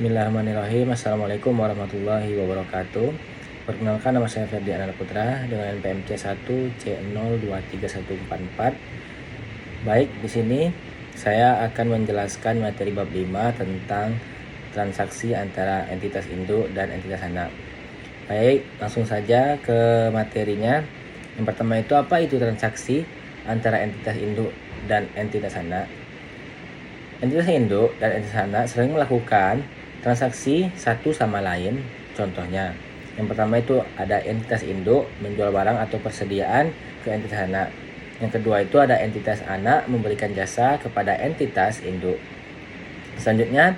Bismillahirrahmanirrahim. Assalamualaikum warahmatullahi wabarakatuh. Perkenalkan, nama saya Ferdi Ananda Putra dengan NPM C1C023144. Baik, di sini saya akan menjelaskan materi bab 5 tentang transaksi antara entitas induk dan entitas anak. Baik, langsung saja ke materinya. Yang pertama itu, apa itu transaksi antara entitas induk dan entitas anak? Entitas induk dan entitas anak sering melakukan transaksi satu sama lain. Contohnya, yang pertama itu ada entitas induk menjual barang atau persediaan ke entitas anak. Yang kedua itu ada entitas anak memberikan jasa kepada entitas induk. Selanjutnya,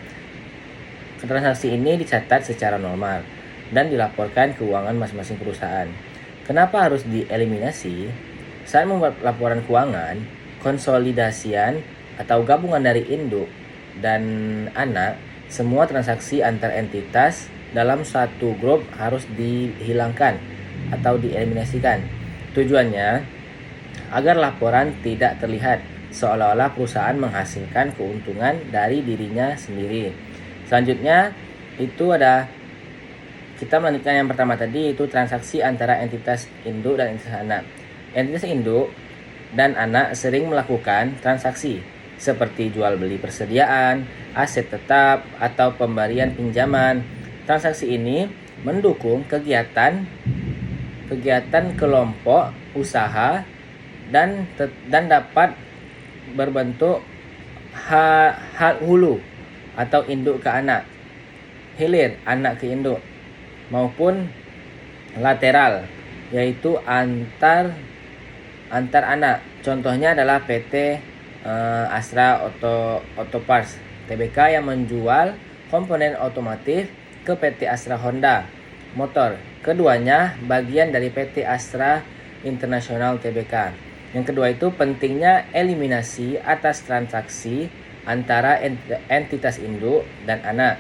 transaksi ini dicatat secara normal dan dilaporkan keuangan masing-masing perusahaan. Kenapa harus dieliminasi? Saat membuat laporan keuangan, konsolidasian atau gabungan dari induk dan anak, semua transaksi antar entitas dalam satu grup harus dihilangkan atau dieliminasikan. Tujuannya agar laporan tidak terlihat seolah-olah perusahaan menghasilkan keuntungan dari dirinya sendiri. Selanjutnya itu ada, kita melanjutkan yang pertama tadi, itu transaksi antara entitas induk dan entitas anak. Entitas induk dan anak sering melakukan transaksi seperti jual beli persediaan, aset tetap, atau pemberian pinjaman. Transaksi ini mendukung kegiatan kelompok usaha dan dapat berbentuk hal hulu atau induk ke anak, hilir anak ke induk, maupun lateral yaitu antar anak. Contohnya adalah PT Astra Auto Parts Tbk yang menjual komponen otomotif ke PT Astra Honda Motor. Keduanya bagian dari PT Astra International Tbk. Yang kedua itu pentingnya eliminasi atas transaksi antara entitas induk dan anak.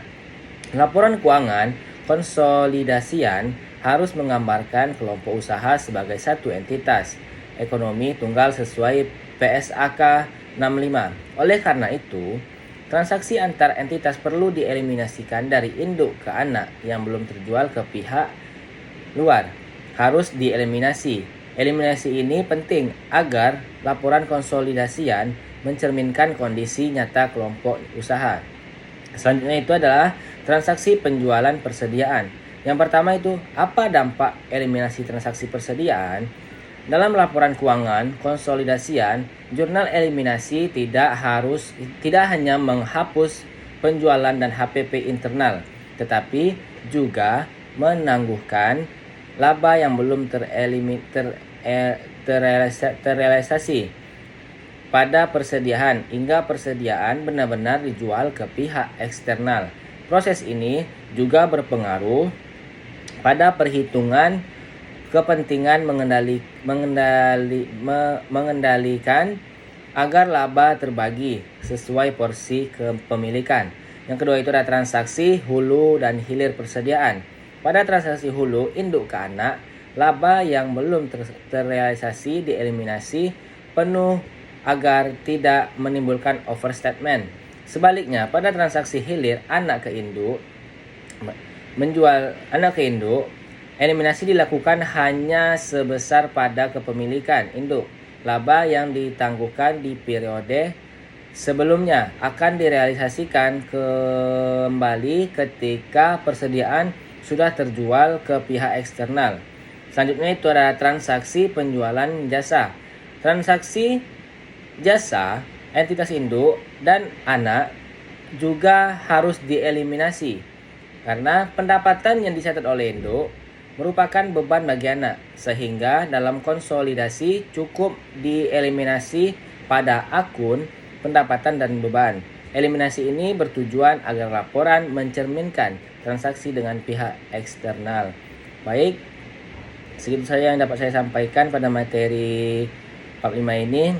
Laporan keuangan konsolidasian harus menggambarkan kelompok usaha sebagai satu entitas ekonomi tunggal sesuai PSAK 65. Oleh karena itu, transaksi antar entitas perlu dieliminasikan dari induk ke anak yang belum terjual ke pihak luar. Harus dieliminasi. Eliminasi ini penting agar laporan konsolidasian mencerminkan kondisi nyata kelompok usaha. Selanjutnya itu adalah transaksi penjualan persediaan. Yang pertama itu, apa dampak eliminasi transaksi persediaan? Dalam laporan keuangan konsolidasian, jurnal eliminasi tidak hanya menghapus penjualan dan HPP internal, tetapi juga menangguhkan laba yang belum terrealisasi pada persediaan hingga persediaan benar-benar dijual ke pihak eksternal. Proses ini juga berpengaruh pada perhitungan kepentingan mengendalikan agar laba terbagi sesuai porsi kepemilikan. Yang kedua itu ada transaksi hulu dan hilir persediaan. Pada transaksi hulu induk ke anak, laba yang belum terrealisasi dieliminasi penuh agar tidak menimbulkan overstatement. Sebaliknya, pada transaksi hilir anak ke induk, menjual anak ke induk, eliminasi dilakukan hanya sebesar pada kepemilikan induk. Laba yang ditangguhkan di periode sebelumnya akan direalisasikan kembali ketika persediaan sudah terjual ke pihak eksternal. Selanjutnya itu ada transaksi penjualan jasa. Transaksi jasa entitas induk dan anak juga harus dieliminasi karena pendapatan yang dicatat oleh induk merupakan beban bagi anak, sehingga dalam konsolidasi cukup dieliminasi pada akun pendapatan dan beban. Eliminasi ini bertujuan agar laporan mencerminkan transaksi dengan pihak eksternal. Baik, segitu saja yang dapat saya sampaikan pada materi bab 5 ini.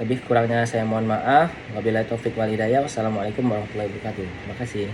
Lebih kurangnya saya mohon maaf. Wabillahi taufik wal hidayah. Wassalamualaikum warahmatullahi wabarakatuh. Terima kasih.